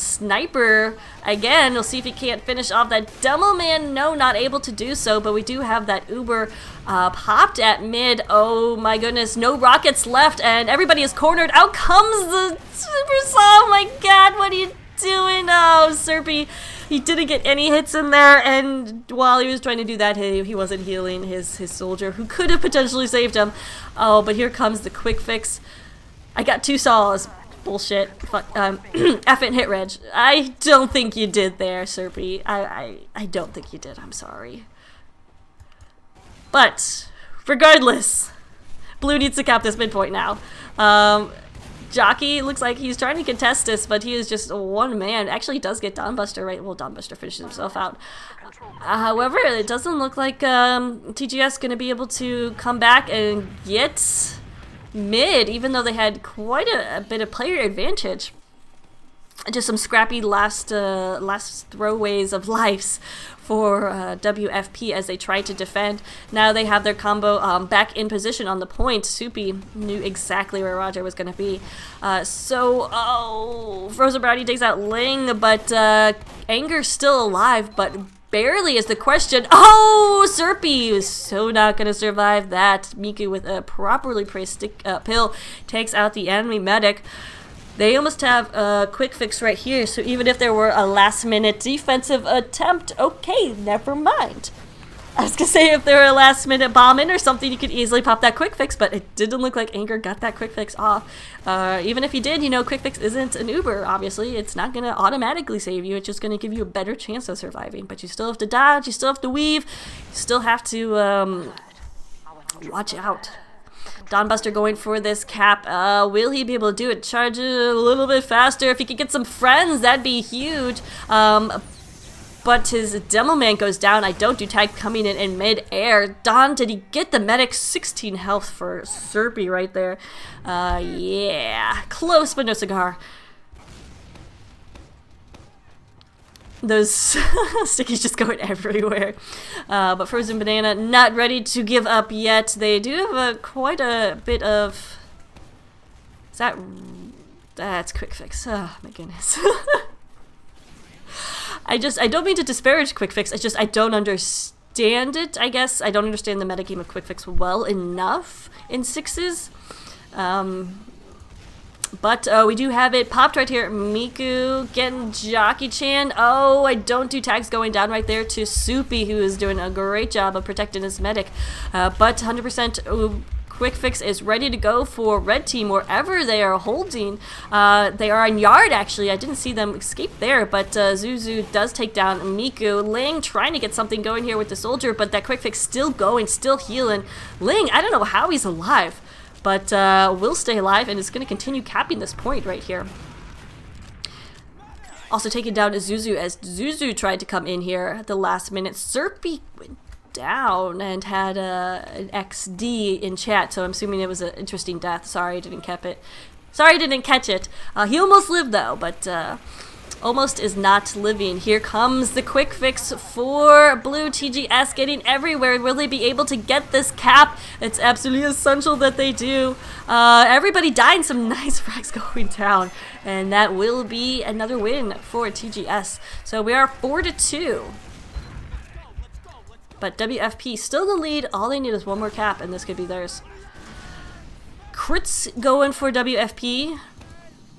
sniper again. We'll see if he can't finish off that Demo Man. No, not able to do so, but we do have that Uber popped at mid. Oh my goodness, no rockets left, and everybody is cornered. Out comes the Super Saw. Oh my god, what are you doing? Oh, Serpy. He didn't get any hits in there, and while he was trying to do that, he wasn't healing his soldier, who could have potentially saved him. Oh, but here comes the quick fix. I got 2 saws. Bullshit. F it, hit reg. I don't think you did there, Serpy. I don't think you did. I'm sorry. But, regardless, Blue needs to cap this midpoint now. Jockey looks like he's trying to contest this, but he is just 1 man. Actually, he does get Dawnbuster, right? Well, Dawnbuster finishes himself out. However, it doesn't look like TGS going to be able to come back and get mid, even though they had quite a bit of player advantage. just some scrappy last throwaways of lives for WFP as they try to defend. Now they have their combo back in position on the point. Soupy knew exactly where Roger was going to be. Frozen Brownie takes out Ling, but Anger's still alive, but barely is the question. Oh, Serpy is so not going to survive that. Miku with a properly placed pill takes out the enemy medic. They almost have a quick fix right here, so even if there were a last-minute defensive attempt, okay, never mind. I was going to say if there were a last-minute bomb in or something, you could easily pop that quick fix, but it didn't look like Anger got that quick fix off. Even if he did, you know, quick fix isn't an Uber, obviously. It's not going to automatically save you. It's just going to give you a better chance of surviving. But you still have to dodge, you still have to weave, you still have to watch out. Dawnbuster going for this cap. Will he be able to do it? Charge it a little bit faster. If he could get some friends, that'd be huge. But his Demo Man goes down. I don't do tag coming in mid-air. Dawn, did he get the medic? 16 health for Serpy right there. Yeah. Close, but no cigar. Those stickies just going everywhere. But Frozen Banana not ready to give up yet. They do have quite a bit of... That's quick fix. Oh my goodness. I don't mean to disparage quick fix. I don't understand it, I guess. I don't understand the metagame of quick fix well enough in sixes. But we do have it popped right here. Miku getting Jockey-chan. Oh, I don't do tags going down right there to Soupy, who is doing a great job of protecting his medic. But 100% quick fix is ready to go for red team wherever they are holding. They are in yard, actually. I didn't see them escape there, but Zuzu does take down Miku. Ling trying to get something going here with the soldier, but that quick fix still going, still healing. Ling, I don't know how he's alive, but will stay alive and is going to continue capping this point right here. Also taking down Zuzu as Zuzu tried to come in here at the last minute. Serpy went down and had an XD in chat, so I'm assuming it was an interesting death. Sorry I didn't catch it. Sorry I didn't catch it. He almost lived though, but almost is not living. Here comes the quick fix for Blue. TGS getting everywhere. Will they be able to get this cap? It's absolutely essential that they do. Everybody dying, some nice frags going down, and that will be another win for TGS. So we are 4-2. But WFP still the lead. All they need is one more cap, and this could be theirs. Crits going for WFP.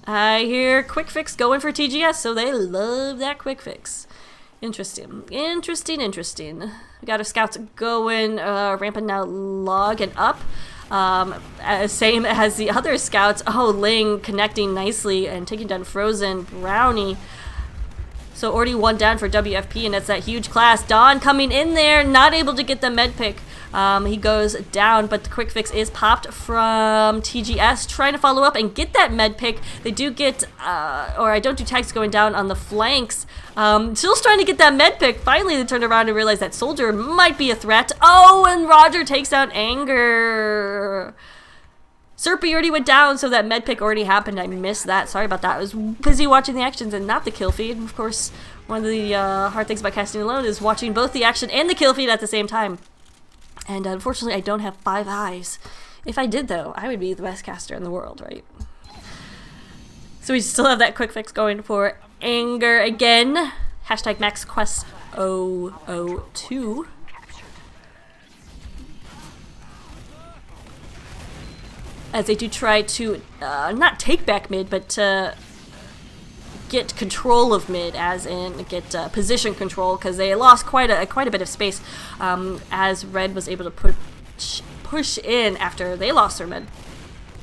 I hear quick fix going for TGS, so they love that quick fix. Interesting. We got our scouts going, ramping now, logging up. Same as the other scouts. Oh, Ling connecting nicely and taking down Frozen Brownie. So already one down for WFP, and it's that huge class. Dawn coming in there, not able to get the med pick. He goes down, but the quick fix is popped from TGS, trying to follow up and get that med pick. They do get, or I don't do tags going down on the flanks. Still's trying to get that med pick. Finally, they turned around and realized that soldier might be a threat. Oh, and Roger takes down Anger. Serpy already went down, so that med pick already happened. I missed that. Sorry about that. I was busy watching the actions and not the kill feed. And of course, one of the hard things about casting alone is watching both the action and the kill feed at the same time. And unfortunately, I don't have 5 eyes. If I did, though, I would be the best caster in the world, right? So we still have that quick fix going for Anger again. Hashtag MaxQuest002. As they do try to not take back mid, but get control of mid, as in get position control, because they lost quite a bit of space as Red was able to push in after they lost their mid.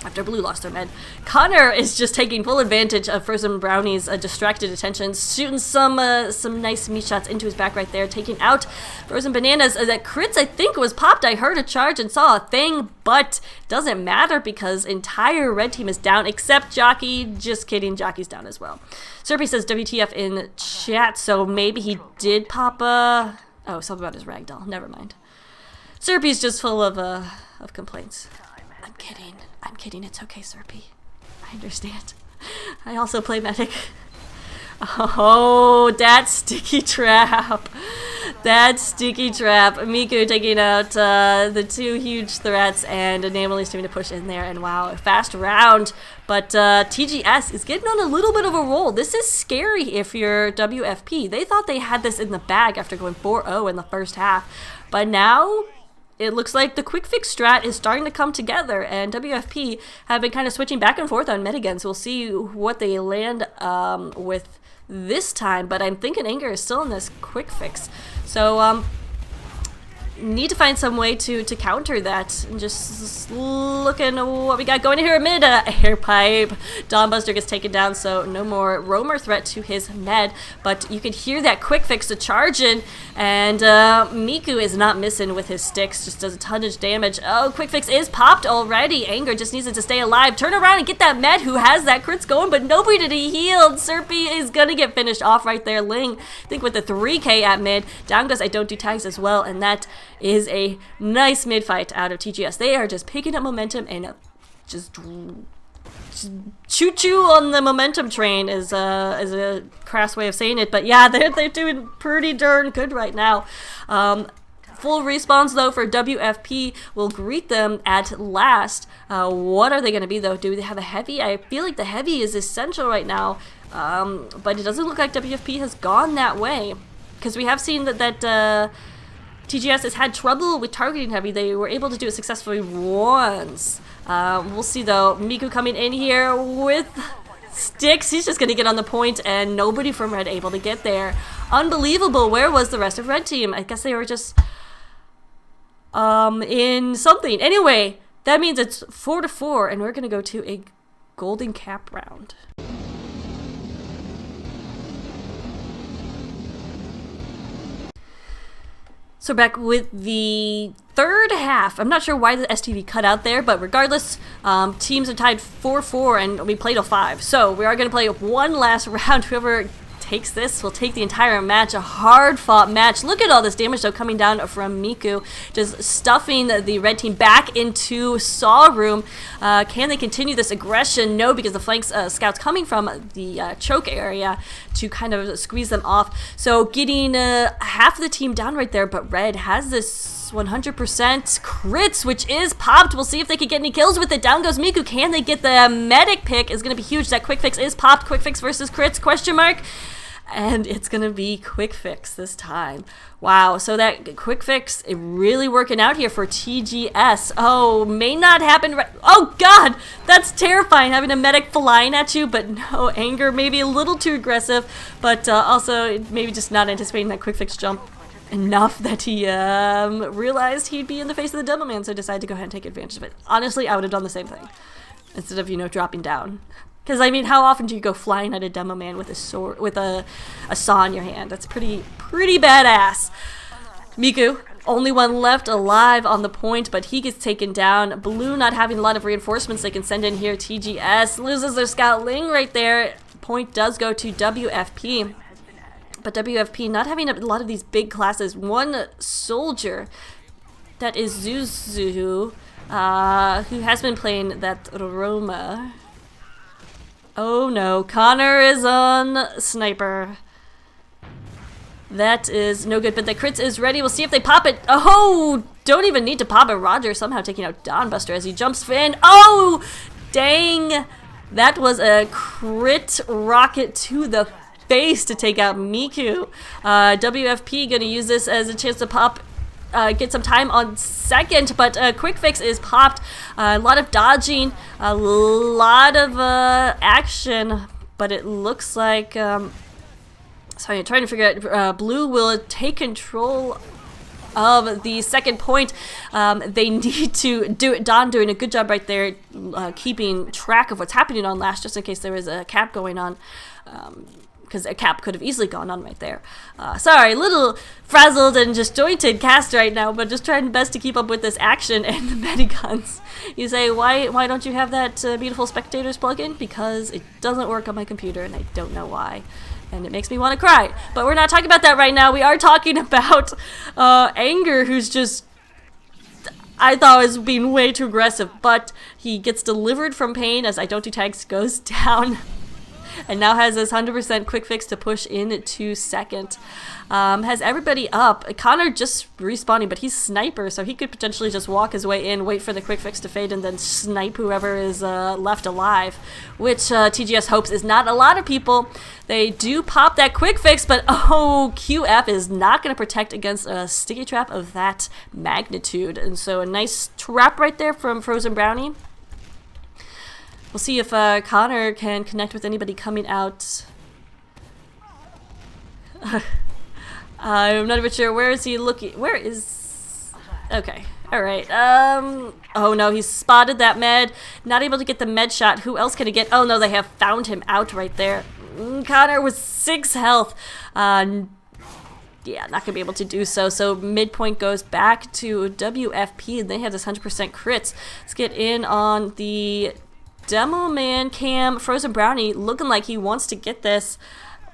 After Blue lost their mid. Connor is just taking full advantage of Frozen Brownie's distracted attention, shooting some nice meat shots into his back right there, taking out Frozen Bananas. That crits, I think, was popped. I heard a charge and saw a thing, but doesn't matter because entire red team is down except Jockey. Just kidding, Jockey's down as well. Serpy says WTF in chat, so maybe he did pop a... Oh, something about his ragdoll. Never mind. Serpy's just full of complaints. I'm kidding. It's okay, Serpy. I understand. I also play medic. Oh, that sticky trap. That sticky trap. Miku taking out the two huge threats and Nameless team to push in there. And wow, a fast round. But TGS is getting on a little bit of a roll. This is scary if you're WFP. They thought they had this in the bag after going 4-0 in the first half. But now it looks like the quick fix strat is starting to come together, and WFP have been kind of switching back and forth on metaguns. We'll see what they land with this time, but I'm thinking Anger is still in this quick fix. So, need to find some way to counter that. And just looking at what we got going here mid. Air pipe. Dawnbuster gets taken down, so no more roamer threat to his med. But you can hear that quick fix to charge in, and Miku is not missing with his sticks. Just does a ton of damage. Oh, quick fix is popped already. Anger just needs it to stay alive. Turn around and get that med who has that crits going, but nobody to heal. Serpy is gonna get finished off right there. Ling, I think with the 3K at mid. Down goes I don't do tags as well, and that is a nice mid fight out of TGS. They are just picking up momentum and just choo-choo on the momentum train is a crass way of saying it, but yeah, they're doing pretty darn good right now. Full respawns though for WFP will greet them at last. What are they going to be though? Do they have a heavy? I feel like the heavy is essential right now, but it doesn't look like WFP has gone that way, because we have seen that TGS has had trouble with targeting heavy. They were able to do it successfully once. We'll see though. Miku coming in here with sticks. He's just going to get on the point, and nobody from Red able to get there. Unbelievable. Where was the rest of Red team? I guess they were just in something. Anyway, that means it's 4-4, and we're going to go to a golden cap round. So back with the third half. I'm not sure why the STV cut out there, but regardless, teams are tied 4-4 and we played a 5. So we are going to play one last round. Whoever takes this will take the entire match. A hard-fought match. Look at all this damage though coming down from Miku, just stuffing the red team back into Saw Room. Can they continue this aggression? No, because the flanks scouts coming from the choke area to kind of squeeze them off. So getting half of the team down right there, but Red has this 100% crits, which is popped. We'll see if they can get any kills with it. Down goes Miku. Can they get the medic pick? Is going to be huge. That quick fix is popped. Quick fix versus crits, question mark. And it's going to be quick fix this time. Wow, so that quick fix is really working out here for TGS. Oh, may not happen right. Oh, God, that's terrifying, having a medic flying at you, but no, Anger maybe a little too aggressive, but also maybe just not anticipating that quick fix jump enough that he realized he'd be in the face of the Devilman, so decided to go ahead and take advantage of it. Honestly, I would have done the same thing instead of, you know, dropping down. Because, I mean, how often do you go flying at a demo man with a sword, with a saw in your hand? That's pretty badass. Miku, only one left alive on the point, but he gets taken down. Blue not having a lot of reinforcements they can send in here. TGS loses their scout Ling right there. Point does go to WFP. But WFP not having a lot of these big classes. One soldier, that is Zuzu, who has been playing that Roma. Oh no, Connor is on Sniper. That is no good, but the crits is ready. We'll see if they pop it. Oh, don't even need to pop it. Roger somehow taking out Dawnbuster as he jumps in. Oh, dang. That was a crit rocket to the face to take out Miku. WFP gonna use this as a chance to pop, get some time on second, but quick fix is popped. A lot of dodging, a lot of action, but it looks like sorry, I'm trying to figure out. Blue will take control of the second point. They need to do it. Don doing a good job right there, keeping track of what's happening on last, just in case there was a cap going on. Because a cap could have easily gone on right there. Sorry, a little frazzled and disjointed cast right now, but just trying best to keep up with this action and the mediguns. You say, why don't you have that beautiful spectators plugin? Because it doesn't work on my computer, and I don't know why. And it makes me want to cry. But we're not talking about that right now. We are talking about Anger, who's just, I thought was being way too aggressive, but he gets delivered from pain as I don't do tags goes down. and now has this 100% quick fix to push into second. Has everybody up. Connor just respawning, but he's sniper, so he could potentially just walk his way in, wait for the quick fix to fade, and then snipe whoever is left alive, which TGS hopes is not a lot of people. They do pop that quick fix, but oh, QF is not going to protect against a sticky trap of that magnitude. And so a nice trap right there from Frozen Brownie. We'll see if Connor can connect with anybody coming out. I'm not even sure. Where is he looking? Where is... Okay. Alright. Oh no, he's spotted that med. Not able to get the med shot. Who else can he get? Oh no, they have found him out right there. Connor with 6 health. Yeah, not gonna be able to do so. So midpoint goes back to WFP, and they have this 100% crits. Let's get in on the Demo Man cam. Frozen Brownie looking like he wants to get this.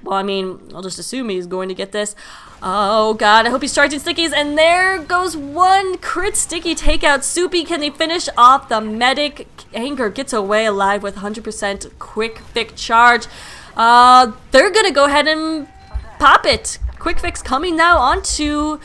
Well, I mean, I'll just assume he's going to get this. Oh god, I hope he's charging stickies, and there goes one crit sticky takeout. Soupy, can they finish off the medic? Anger gets away alive with 100% quick fix charge. They're gonna go ahead and pop it. Quick fix coming now onto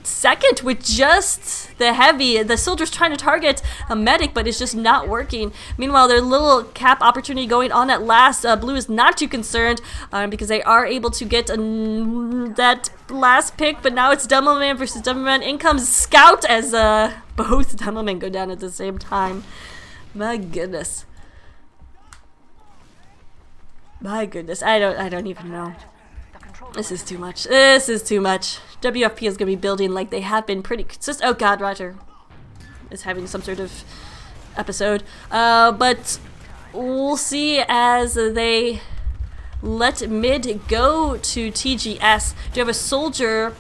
second with just the heavy. The soldier's trying to target a medic, but it's just not working. Meanwhile, their little cap opportunity going on at last. Blue is not too concerned because they are able to get that last pick, but now it's Demoman versus Demoman. In comes Scout as both Demoman go down at the same time. My goodness. My goodness. I don't even know. This is too much. This is too much. WFP is going to be building like they have been pretty consistent. Oh god, Roger is having some sort of episode. But we'll see as they let mid go to TGS. Do you have a soldier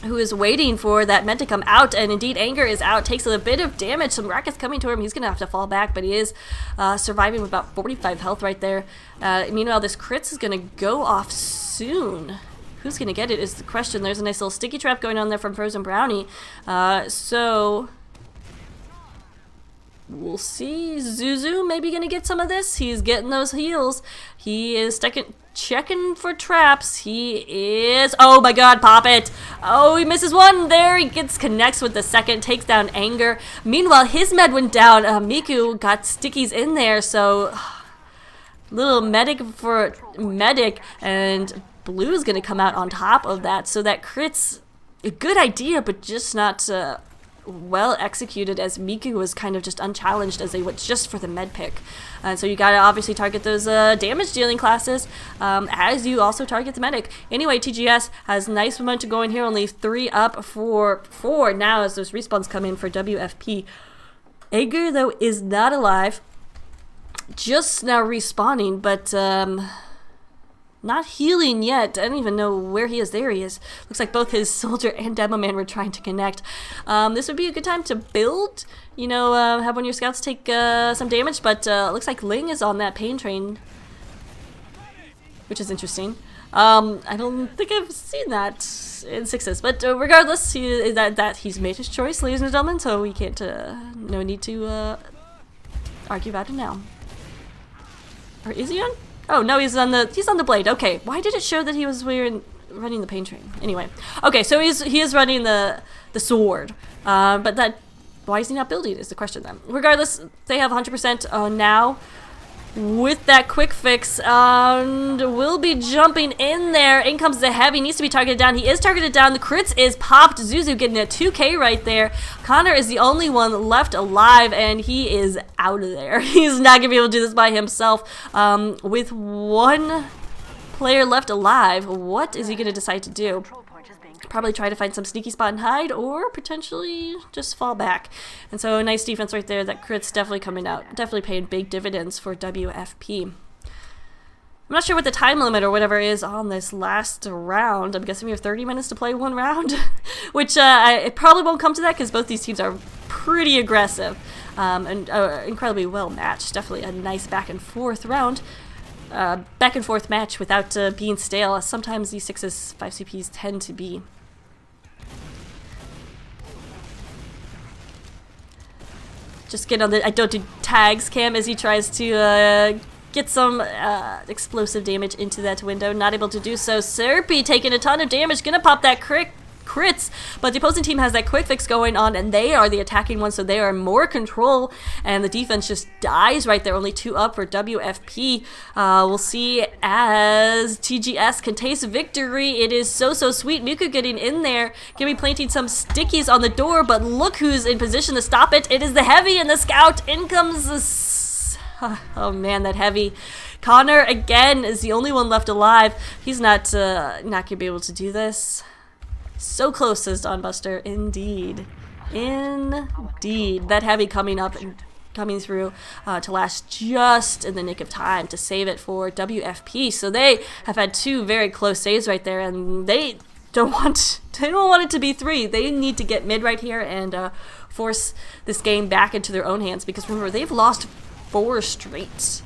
who is waiting for that med to come out, and indeed Anger is out, takes a bit of damage. Some rockets coming to him. He's gonna have to fall back, but he is surviving with about 45 health right there. Meanwhile, this crits is gonna go off soon. Who's gonna get it is the question. There's a nice little sticky trap going on there from Frozen Brownie. So we'll see. Zuzu maybe gonna get some of this. He's getting those heals. He is checking for traps. He is... Oh my god, pop it. Oh, he misses one. There he connects with the second, takes down Anger. Meanwhile, his med went down. Miku got stickies in there, so... Little medic for medic, and Blue is going to come out on top of that. So that crit's a good idea, but just not well executed, as Miku was kind of just unchallenged as they went just for the med pick. And so you got to obviously target those damage dealing classes as you also target the medic. Anyway, TGS has nice momentum going here, only 3 up for 4 now as those respawns come in for WFP. Ager, though, is not alive. Just now respawning, but not healing yet. I don't even know where he is. There he is. Looks like both his soldier and demo man were trying to connect. This would be a good time to build, you know, have one of your scouts take some damage, but looks like Ling is on that pain train, which is interesting. I don't think I've seen that in 6s, but regardless, he's made his choice, ladies and gentlemen, so we can't, no need to argue about it now. Or is he on? Oh no, he's on the blade. Okay, why did it show that he was running the pain train? Anyway, okay, so he is running the sword. But that, why is he not building is the question then. Regardless, they have 100% now with that quick fix, and will be jumping in there. In comes the heavy, needs to be targeted down. He is targeted down. The crits is popped. Zuzu getting a 2K right there. Connor is the only one left alive, and he is out of there. He's not gonna be able to do this by himself. With one player left alive, what is he gonna decide to do? Probably try to find some sneaky spot and hide, or potentially just fall back. And so a nice defense right there. That crit's definitely coming out. Definitely paying big dividends for WFP. I'm not sure what the time limit or whatever is on this last round. I'm guessing we have 30 minutes to play one round, which it probably won't come to that because both these teams are pretty aggressive and incredibly well matched. Definitely a nice back and forth round. Back and forth match without being stale. Sometimes these 6s, 5CPs tend to be. Just get on the I don't do tags cam as he tries to get some explosive damage into that window. Not able to do so. Serpy taking a ton of damage. Gonna pop that crits, but the opposing team has that quick fix going on, and they are the attacking one, so they are in more control, and the defense just dies right there. Only 2 up for WFP. We'll see as TGS can taste victory. It is so sweet. Miku getting in there, gonna be planting some stickies on the door, but look who's in position to stop it. It is the Heavy and the Scout. In comes the oh man, that Heavy. Connor again is the only one left alive. He's not gonna be able to do this. So close, says Dawnbuster. Indeed. That Heavy coming up and coming through to last just in the nick of time to save it for WFP. So they have had 2 very close saves right there, and they don't want it to be 3. They need to get mid right here and force this game back into their own hands, because remember, they've lost 4 straight.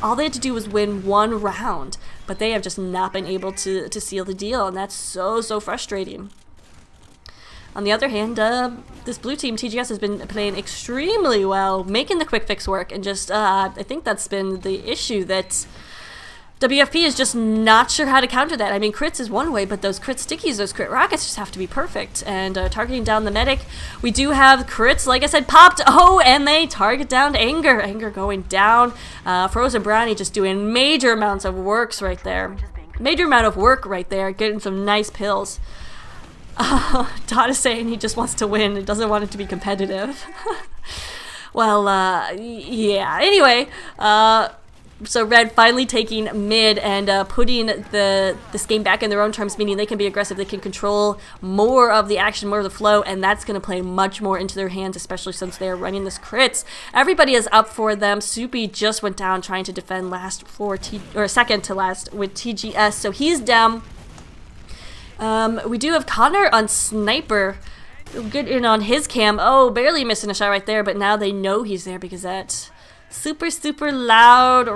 All they had to do was win 1 round, but they have just not been able to seal the deal, and that's so frustrating. On the other hand, this blue team, TGS, has been playing extremely well, making the quick fix work, and just, I think that's been the issue, that WFP is just not sure how to counter that. I mean, crits is one way, but those crit stickies, those crit rockets just have to be perfect. And targeting down the medic, we do have crits, like I said, popped. Oh, and they target down Anger. Anger going down. Frozen Brownie just doing major amounts of work right there. Getting some nice pills. Todd is saying he just wants to win. He doesn't want it to be competitive. Well, yeah. Anyway, so Red finally taking mid and putting this game back in their own terms, meaning they can be aggressive, they can control more of the action, more of the flow, and that's going to play much more into their hands, especially since they're running this crits. Everybody is up for them. Soupy just went down trying to defend second to last with TGS, so he's down. We do have Connor on Sniper. Good in on his cam. Oh, barely missing a shot right there, but now they know he's there because that super loud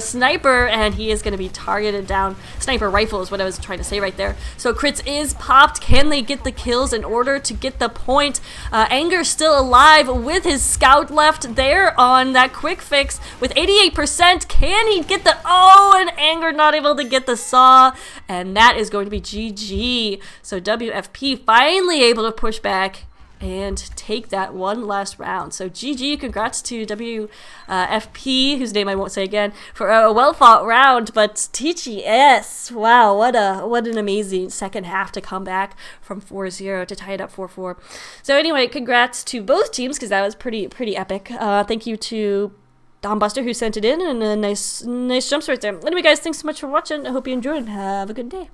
sniper, and he is going to be targeted down. Sniper rifle is what I was trying to say right there. So crits is popped. Can they get the kills in order to get the point? Anger still alive with his Scout left there on that quick fix with 88%. Can he get the... Oh, and Anger not able to get the saw, and that is going to be GG. So WFP finally able to push back and take that one last round. So GG, congrats to WFP, whose name I won't say again, for a well-fought round. But TGS, wow, what an amazing second half to come back from 4-0 to tie it up 4-4. So anyway, congrats to both teams, because that was pretty epic. Thank you to Dawnbuster, who sent it in, and nice jumps right there. Anyway, guys, thanks so much for watching. I hope you enjoyed. Have a good day.